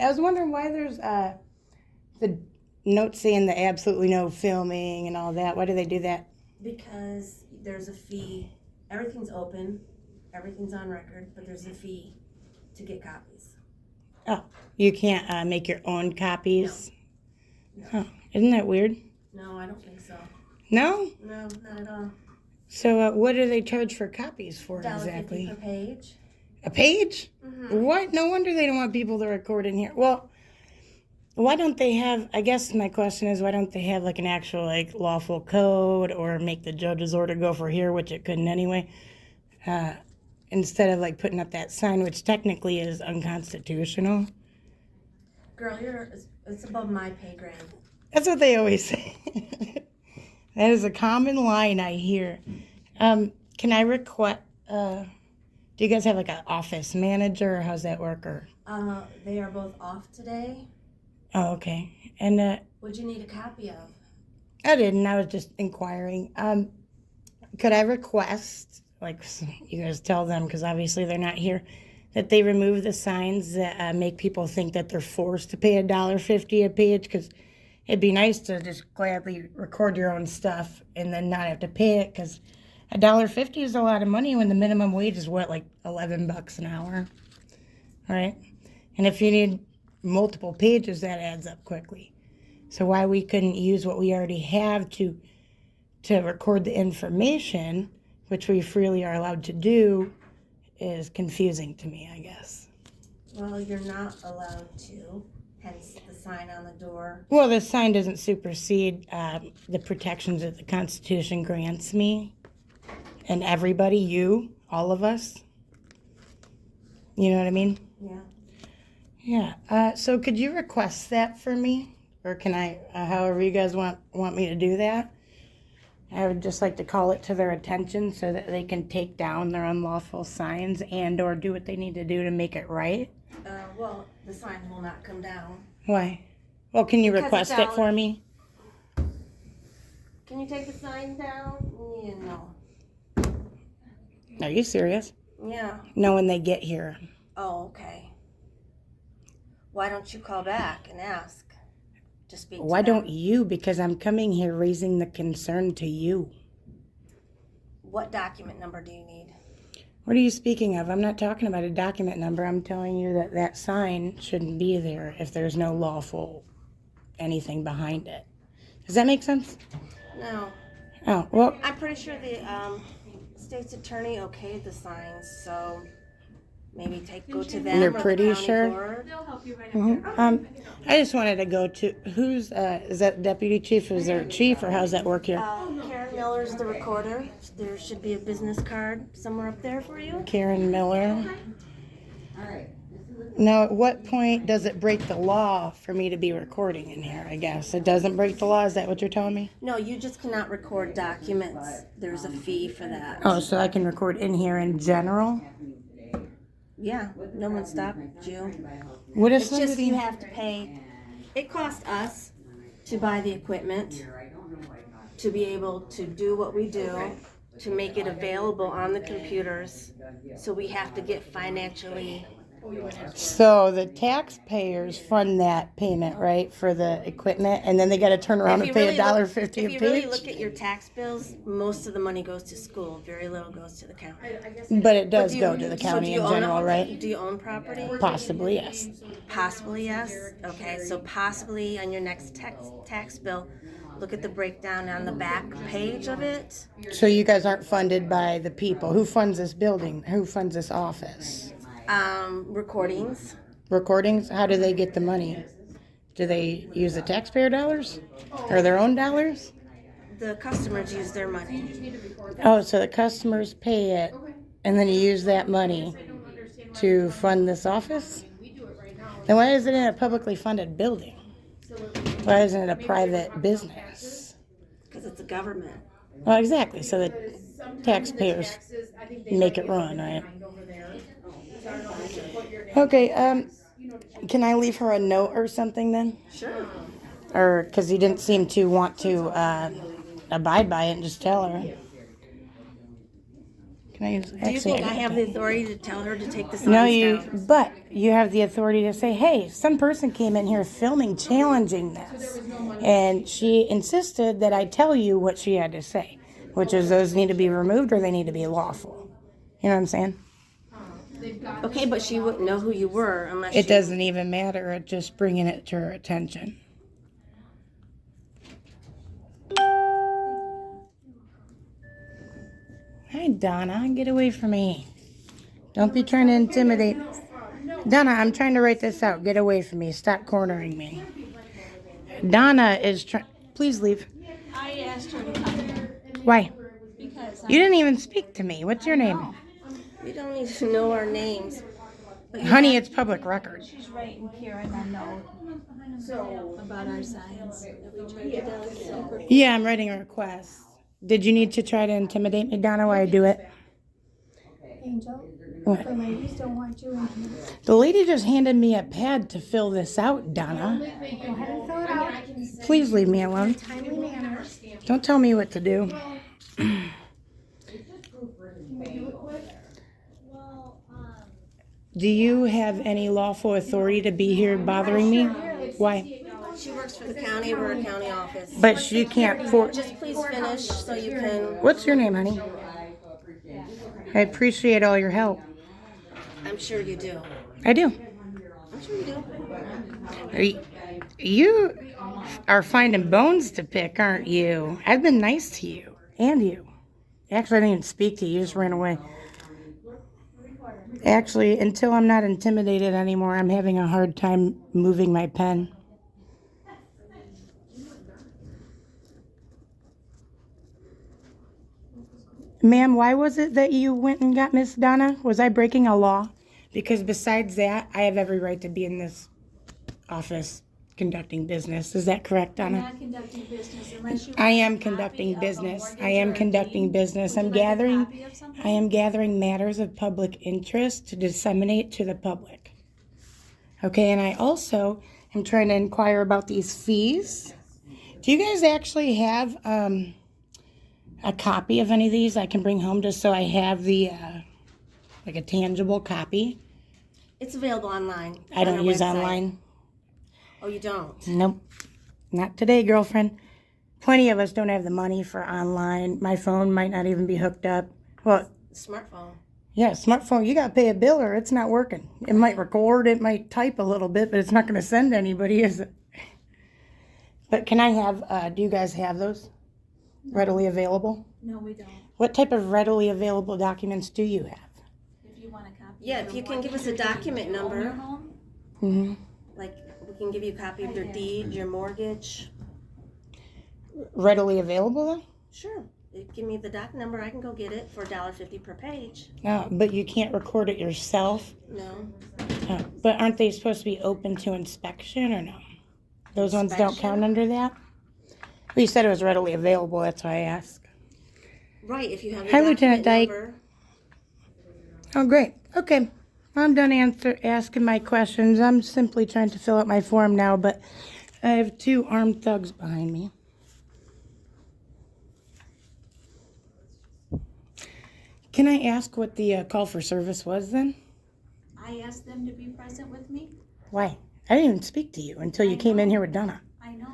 I was wondering why there's the note saying the absolutely no filming and all that. Why do they do that? Because there's a fee. Everything's open, everything's on record, but there's a fee to get copies. Oh, you can't make your own copies? No. Oh, isn't that weird? No, I don't think so. No? No, not at all. So what do they charge for copies for exactly? $1.50 per page. A page? Mm-hmm. What? No wonder they don't want people to record in here. Well, why don't they have, I guess my question is, why don't they have like an actual like lawful code or make the judge's order go for here, which it couldn't anyway, instead of like putting up that sign, which technically is unconstitutional. Girl, it's above my pay grade. That's what they always say. That is a common line I hear. Can I request, do you guys have like an office manager or how's that work? Or? They are both off today. Oh, okay. And What'd you need a copy of? I didn't. I was just inquiring. Could I request, like you guys tell them, because obviously they're not here, that they remove the signs that make people think that they're forced to pay $1.50 a page? Because it'd be nice to just gladly record your own stuff and then not have to pay it, because $1.50 is a lot of money when the minimum wage is what, like $11 an hour, right? And if you need multiple pages, that adds up quickly. So why we couldn't use what we already have to record the information, which we freely are allowed to do, is confusing to me, I guess. Well, you're not allowed to, hence the sign on the door. Well, the sign doesn't supersede the protections that the Constitution grants me and everybody, you, all of us. You know what I mean? Yeah. Yeah. So could you request that for me? Or can I, however you guys want me to do that? I would just like to call it to their attention so that they can take down their unlawful signs and or do what they need to do to make it right. Well, the signs will not come down. Why? Well, can you request it for me? Can you take the sign down? Yeah, no. Are you serious? Yeah. No, when they get here. Oh, okay. Why don't you call back and ask to speak to Why them? don't you? Because I'm coming here raising the concern to you. What document number do you need? What are you speaking of? I'm not talking about a document number. I'm telling you that that sign shouldn't be there if there's no lawful anything behind it. Does that make sense? No. Oh, well. I'm pretty sure the state's attorney okayed the signs, so maybe go to them. You're or the pretty county sure? board. They'll help you right Mm-hmm. I just wanted to go to, who's, is that deputy chief? Is there a chief or how's that work here? Karen Miller's the recorder. There should be a business card somewhere up there for you. Karen Miller. Now, at what point does it break the law for me to be recording in here, I guess? It doesn't break the law? Is that what you're telling me? No, you just cannot record documents. There's a fee for that. Oh, so I can record in here in general? Yeah, no one stopped you. What if It's just somebody... you have to pay. It costs us to buy the equipment, to be able to do what we do, to make it available on the computers. So we have to get financially. So the taxpayers fund that payment, right, for the equipment, and then they got to turn around and pay $1.50 a page? If you really look at your tax bills, most of the money goes to school. Very little goes to the county. But it does Do you- go to the so county do you in own general, a- right? Do you own property? Possibly, yes. Possibly, yes. Okay, so possibly on your next tax bill, look at the breakdown on the back page of it. So you guys aren't funded by the people. Who funds this building? Who funds this office? Recordings. Recordings? How do they get the money? Do they use the taxpayer dollars? Or their own dollars? The customers use their money. Oh, so the customers pay it, and then you use that money to fund this office? Then why is it in a publicly funded building? Why isn't it a private business? Because it's a government. Well, exactly. So the taxpayers make it run, right? Okay, can I leave her a note or something then? Sure. Or, because you didn't seem to want to abide by it, and just tell her. Can I use, Do you think I have the authority to tell her to take the signs down? but you have the authority to say, hey, some person came in here filming, challenging this. And she insisted that I tell you what she had to say, which is those need to be removed or they need to be lawful. You know what I'm saying? Okay, but she wouldn't know who you were unless It doesn't even matter. It's just bringing it to her attention. Hi, Donna. Get away from me. Don't be trying to intimidate. Donna, I'm trying to write this out. Get away from me. Stop cornering me. Donna is trying. Please leave. I asked her to come here Why? because You didn't even speak to me. What's your name? You don't need to know our names. Honey, it's public record. she's writing Karen a note about our signs that we tried to delegate. Yeah, I'm writing a request. Did you need to try to intimidate me, Donna, while I do it? Angel, What? the ladies don't want you in here. The lady just handed me a pad to fill this out, Donna. Go ahead and fill it out Please leave me alone. in a timely manner. Don't tell me what to do. Do you have any lawful authority to be here bothering me? Why? She works for the county. We're a county office. But she can't force. Just please finish so you can. What's your name, honey? I appreciate all your help. I'm sure you do. I do. I'm sure you do. You are finding bones to pick, aren't you? I've been nice to you. And you. Actually, I didn't even speak to you. You just ran away. Actually, until I'm not intimidated anymore, I'm having a hard time moving my pen. Ma'am, why was it that you went and got Miss Donna? Was I breaking a law? Because besides that, I have every right to be in this office conducting business. Is that correct, I'm Donna? not conducting business unless you. I am want a copy conducting of a business. I mortgage am or a conducting deed. business. Would I'm you like a gathering. copy of something? I am gathering matters of public interest to disseminate to the public. Okay, and I also am trying to inquire about these fees. Do you guys actually have a copy of any of these I can bring home just so I have the like a tangible copy? It's available online. I on don't our use website. online. Oh, you don't? Nope. Not today, girlfriend. Plenty of us don't have the money for online. My phone might not even be hooked up. Well, Smartphone. yeah, smartphone, you got to pay a bill or it's not working. It might record, it might type a little bit, but it's not going to send to anybody, is it? But can I have, do you guys have those readily available? No, we don't. What type of readily available documents do you have? If you want a copy. Yeah, of if your you can give us a mortgage or document you own number. your home, Mm-hmm. Like, we can give you a copy of your deed, your mortgage. Readily available though? Sure. You give me the doc number, I can go get it for $1.50 per page. No, but you can't record it yourself. No. But aren't they supposed to be open to inspection or no? Those ones don't count under that? Well, you said it was readily available, that's why I asked. Right, if you have the Hi, document Lieutenant Dyke. number. Oh, great. Okay. I'm done asking my questions. I'm simply trying to fill out my form now, but I have two armed thugs behind me. Can I ask what the call for service was then? I asked them to be present with me. Why? I didn't even speak to you until you came in here with Donna. I know.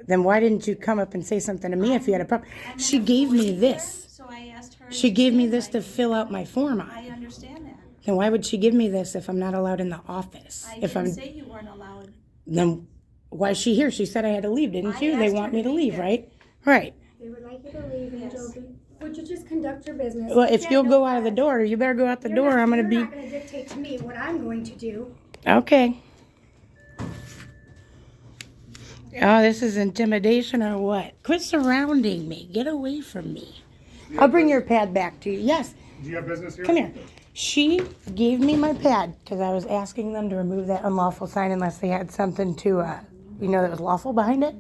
Then why didn't you come up and say something to me if you had a problem? I'm She an gave me employee this. here, so I asked her. She to gave me stand this by to me. fill out my form on. I understand that. Then why would she give me this if I'm not allowed in the office? I If didn't I'm say you weren't allowed. then why is she here? She said I had to leave, didn't I you? They asked want her me to to be leave, here. right? Right. They would like you to leave, Angel. Yes. Would you just conduct your business? Well, if Yeah, you'll no go out of the problem. door, you better go out the door. I'm going to You're be... not going to dictate to me what I'm going to do. Okay. Oh, this is intimidation or what? Quit surrounding me. Get away from me. I'll bring your pad back to you. Yes. Do you have business here? Come here. She gave me my pad because I was asking them to remove that unlawful sign unless they had something to, that was lawful behind it.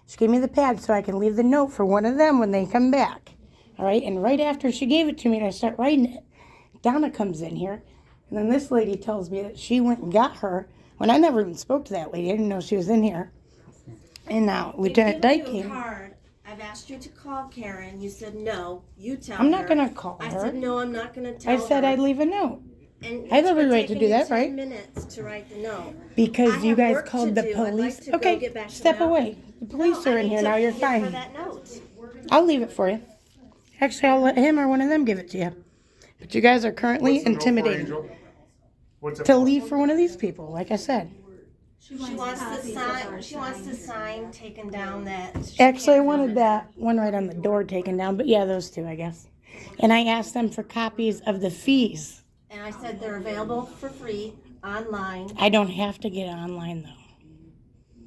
She gave me the pad so I can leave the note for one of them when they come back. All right, and right after she gave it to me and I start writing it, Donna comes in here, and then this lady tells me that she went and got her when I never even spoke to that lady. I didn't know she was in here. And now Lieutenant Dyke came. I've I've asked you to call Karen. You said no. You tell her. I'm not gonna call I her. said no. I'm not gonna tell I her. said I'd leave a note. And I have it's every been right to taking do you that, 10 right? minutes to write the note. Because I you have guys work called to the do. I'd police. like to go Okay, get back to step my away. The police No, are I in need here to now. You're give fine. her that note. I'll leave it for you. Actually, I'll let him or one of them give it to you. But you guys are currently What's the note for, intimidating. Angel? What's it To for? leave for one of these people, like I said. She wants to sign. She wants to sign taken down that. Actually, I wanted that one right on the door taken down, but yeah, those two, I guess. And I asked them for copies of the fees. And I said they're available for free online. I don't have to get online though.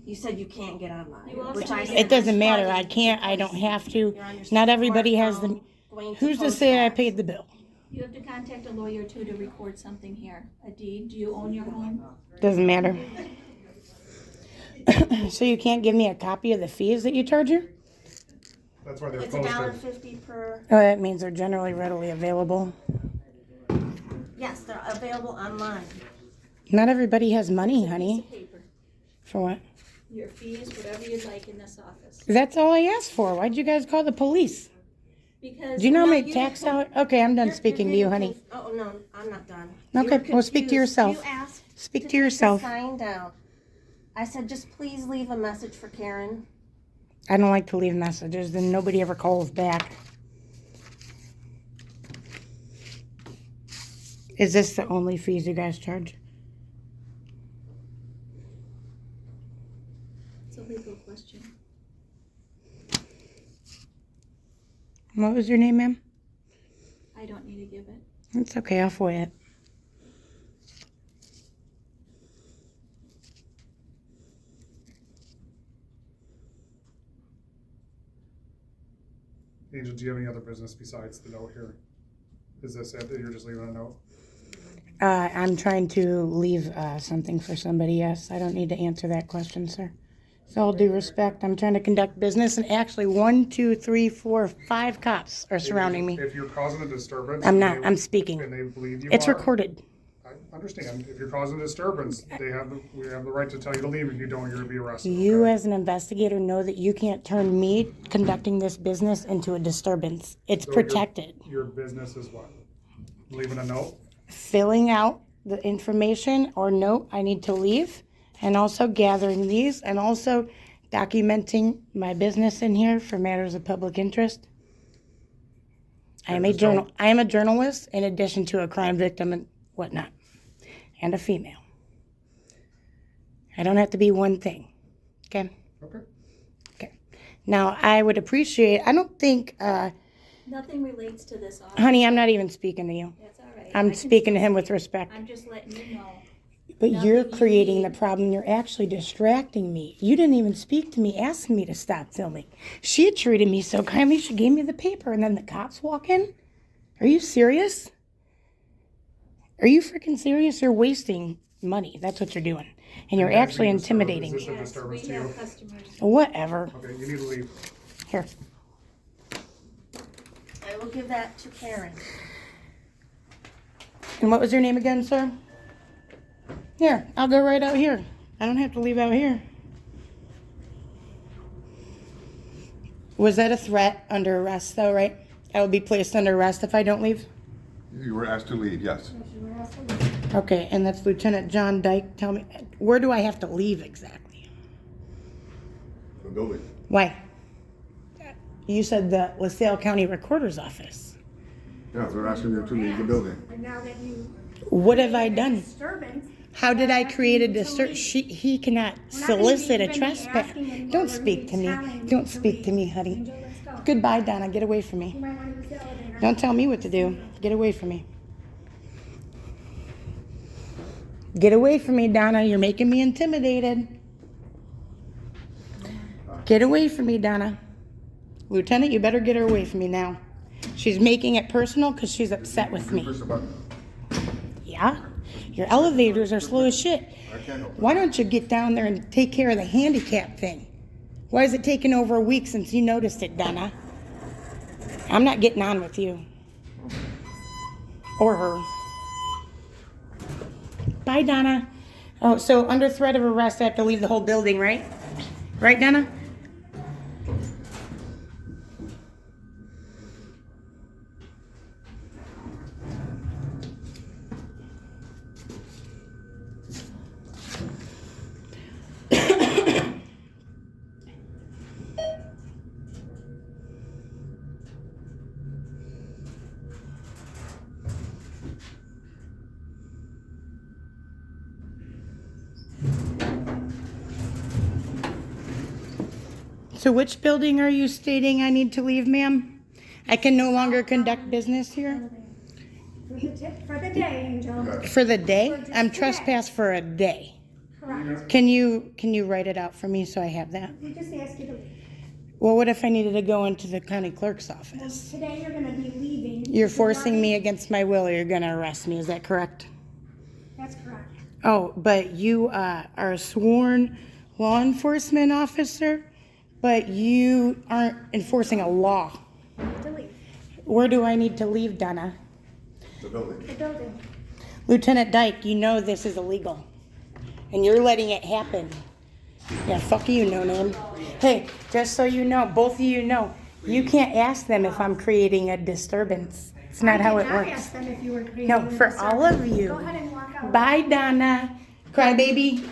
You said you can't get online, You also which I need- said It doesn't I'm matter. sorry. I can't. I don't have to. You're on your Not everybody has the. smartphone going Who's to post say I that. paid the bill? You have to contact a lawyer too to record something here. A deed. Do you own your home? Doesn't matter. So you can't give me a copy of the fees that you charge her? That's why they're It's posted. $1.50 per. Oh, that means they're generally readily available. Yes, they're available online. Not everybody has money, Piece honey. of paper. For what? Your fees, whatever you'd like in this office. That's all I asked for. Why'd you guys call the police? Because Do you know how No, many you- tax dollars? Okay, I'm done You're speaking to you, getting honey. Oh, no, I'm not done. Okay, You were well, speak to confused. yourself. You asked Speak to take the yourself. sign down. I said, just please leave a message for Karen. I don't like to leave messages, then nobody ever calls back. Is this the only fees you guys charge? it's a legal question. What was your name, ma'am? I don't need to give it. It's okay, I'll FOIA it. Angel, do you have any other business besides the note here? Is this it that you're just leaving a note? I'm trying to leave something for somebody, yes. I don't need to answer that question, sir. With all due respect, I'm trying to conduct business, and actually 1, 2, 3, 4, 5 cops are surrounding me. If you're causing a disturbance. I'm and not. they- I'm speaking. And they believe you It's are, recorded. I understand. If you're causing a disturbance, we have the right to tell you to leave. If you don't, you're gonna be arrested. You okay? as an investigator know that you can't turn me conducting this business into a disturbance. It's So your- protected. Your business is what? Leaving a note? Filling out the information or note I need to leave, and also gathering these, and also documenting my business in here for matters of public interest. I am a journalist in addition to a crime victim and whatnot, and a female. I don't have to be one thing. Okay. Okay. Now I would appreciate. I don't think, Nothing relates to this office. honey. I'm not even speaking to you. That's all right. I'm I can speaking to still him with speak. respect. I'm just letting you know. But Nothing you're you creating the need. problem. You're actually distracting me. You didn't even speak to me, asking me to stop filming. She treated me so kindly. She gave me the paper, and then the cops walk in. Are you serious? Are you freaking serious? You're wasting money. That's what you're doing, and you're And actually being disturbed, intimidating is this me. a Yes, disturbance we to you? have customers. Whatever. Okay, you need to leave. Here. I will give that to Karen. And what was your name again, sir? Here, I'll go right out here. I don't have to leave out here. Was that a threat under arrest, though, right? I will be placed under arrest if I don't leave? You were asked to leave, yes. Okay, and that's Lieutenant John Dyke. Tell me, where do I have to leave exactly? The building. Why? You said the LaSalle County Recorder's Office. Yeah, they're asking you to leave the building. And now that you. What have I done? Disturbance. How did I create a disturbance? He cannot solicit a trespass. Don't speak to me. Don't speak to me, honey. Angel, let's go. Goodbye, Donna. Get away from me. You might want to use the elevator. Don't tell me what to do. Get away from me. Get away from me, Donna. You're making me intimidated. Get away from me, Donna. Lieutenant, you better get her away from me now. She's making it personal because she's upset with me. Push the button. Yeah? Your elevators are slow as shit. I can't help it. Why don't you get down there and take care of the handicap thing? Why is it taking over a week since you noticed it, Donna? I'm not getting on with you. Or her. Bye, Donna. Oh, so under threat of arrest, I have to leave the whole building, right? Right, Donna? So which building are you stating I need to leave, ma'am? I can no longer conduct business here? For the day, Angel. For the day? I'm trespassed for a day. Correct. Can you write it out for me so I have that? We just asked you to leave. Well, what if I needed to go into the county clerk's office? Today you're gonna be leaving. You're forcing me against my will or you're gonna arrest me, is that correct? That's correct. Oh, but you are a sworn law enforcement officer, but you aren't enforcing a law. To leave. Where do I need to leave, Donna? The building. The building. Lieutenant Dyke, you know this is illegal. And you're letting it happen. Yeah, fuck you, no name. Hey, just so you know, both of you know, you can't ask them if I'm creating a disturbance. It's not how it I works. asked them if you were creating No, a for all of disturbance. you. Go ahead and walk out. Bye, Donna. Crybaby.